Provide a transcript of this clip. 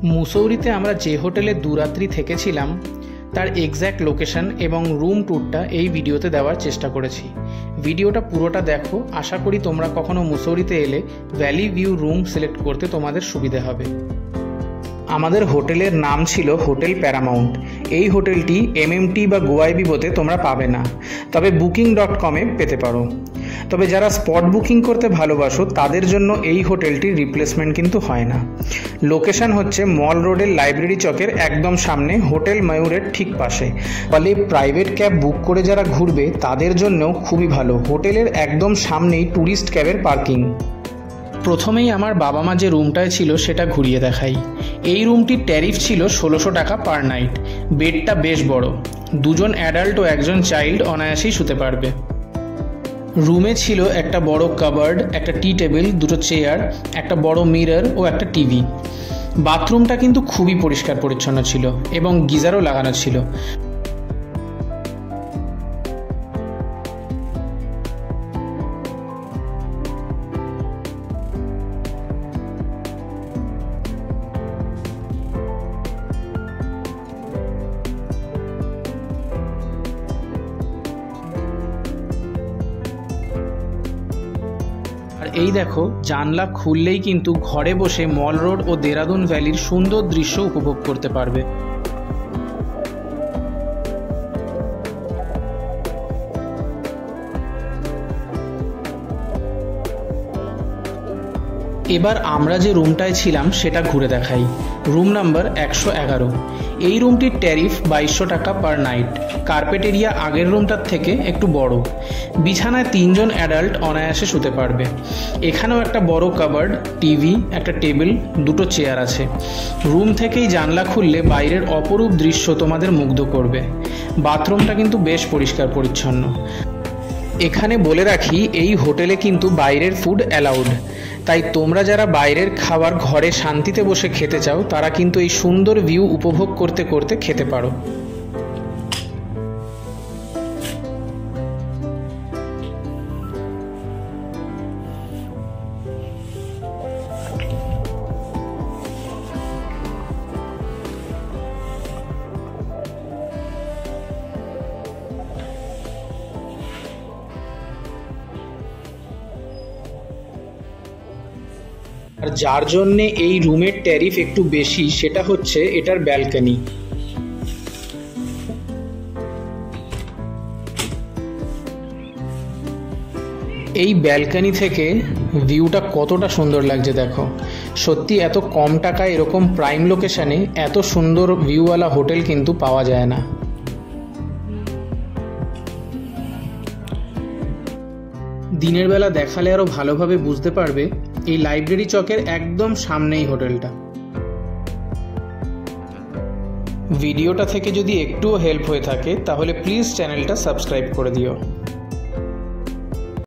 মুসৌরিতে আমরা যে হোটেলে দুরাত্রি থেকেছিলাম তার এক্স্যাক্ট লোকেশন এবং রুম ট্যুরটা এই ভিডিওতে দেওয়ার চেষ্টা করেছি। ভিডিওটা পুরোটা দেখো, আশা করি তোমরা কখনো মুসৌরিতে এলে ভ্যালি ভিউ রুম সিলেক্ট করতে তোমাদের সুবিধে হবে। আমাদের হোটেলের নাম ছিল হোটেল প্যারামাউন্ট। এই হোটেলটি MMT বা গোয়াইবিবোতে তোমরা পাবে না, তবে booking.com-এ পেতে পারো। তবে যারা স্পট বুকিং করতে ভালোবাসো তাদের জন্য এই হোটেলটির রিপ্লেসমেন্ট কিন্তু হয় না। লোকেশন হচ্ছে মল রোডের লাইব্রেরি চকের একদম সামনে, হোটেল ময়ূরের ঠিক পাশে। ফলে প্রাইভেট ক্যাব বুক করে যারা ঘুরবে তাদের জন্যও খুবই ভালো। হোটেলের একদম সামনেই ট্যুরিস্ট ক্যাবের পার্কিং। প্রথমেই আমার বাবা মা যে রুমটায় ছিল সেটা ঘুরিয়ে দেখাই। এই রুমটির ট্যারিফ ছিল 1600 টাকা পার নাইট। বেডটা বেশ বড়, দুজন অ্যাডাল্ট ও একজন চাইল্ড অনায়াসেই শুতে পারবে। রুমে ছিল একটা বড় কাবার্ড, একটা টি টেবিল, দুটো চেয়ার, একটা বড় মিরর ও একটা টিভি। বাথরুমটা কিন্তু খুবই পরিষ্কার পরিচ্ছন্ন ছিল এবং গিজারও লাগানো ছিল। আর এই দেখো, জানলা খুললেই কিন্তু ঘরে বসে মল রোড ও দেরাদুন ভ্যালির সুন্দর দৃশ্য উপভোগ করতে পারবে। এবার আমরা যে রুমটায় ছিলাম সেটা ঘুরে দেখাই। Room number 111। এই রুমটির ট্যারিফ 2200 টাকা পার নাইট। কার্পেট এরিয়া আগের রুমটার থেকে একটু বড়। বিছানায় 3 জন অ্যাডাল্ট অনায়াসে শুতে পারবে। এখানেও একটা বড় কাবার্ড, টিভি, একটা টেবিল, দুটো চেয়ার আছে। রুম থেকেই জানলা খুললে বাইরের অপরূপ দৃশ্য তোমাদের মুগ্ধ করবে। বাথরুমটা কিন্তু বেশ পরিষ্কার পরিচ্ছন্ন। এখানে বলে রাখি, এই হোটেলে কিন্তু বাইরের ফুড অ্যালাউড। তাই তোমরা যারা বাইরের খাবার ঘরে শান্তিতে বসে খেতে চাও তারা কিন্তু এই সুন্দর ভিউ উপভোগ করতে করতে খেতে পারো। আর যার জন্যে এই রুমের ট্যারিফ একটু বেশি সেটা হচ্ছে এটার ব্যালকনি। এই ব্যালকনি থেকে ভিউটা কতটা সুন্দর লাগছে দেখো। সত্যি এত কম টাকায় এরকম প্রাইম লোকেশনে এত সুন্দর ভিউওয়ালা হোটেল কিন্তু পাওয়া যায় না। দিনের বেলা দেখালে আরো ভালোভাবে বুঝতে পারবে। এই লাইব্রেরি চকের একদম সামনেই হোটেলটা। ভিডিওটা থেকে যদি একটুও হেল্প হয়ে থাকে তাহলে প্লিজ চ্যানেলটা সাবস্ক্রাইব করে দিও।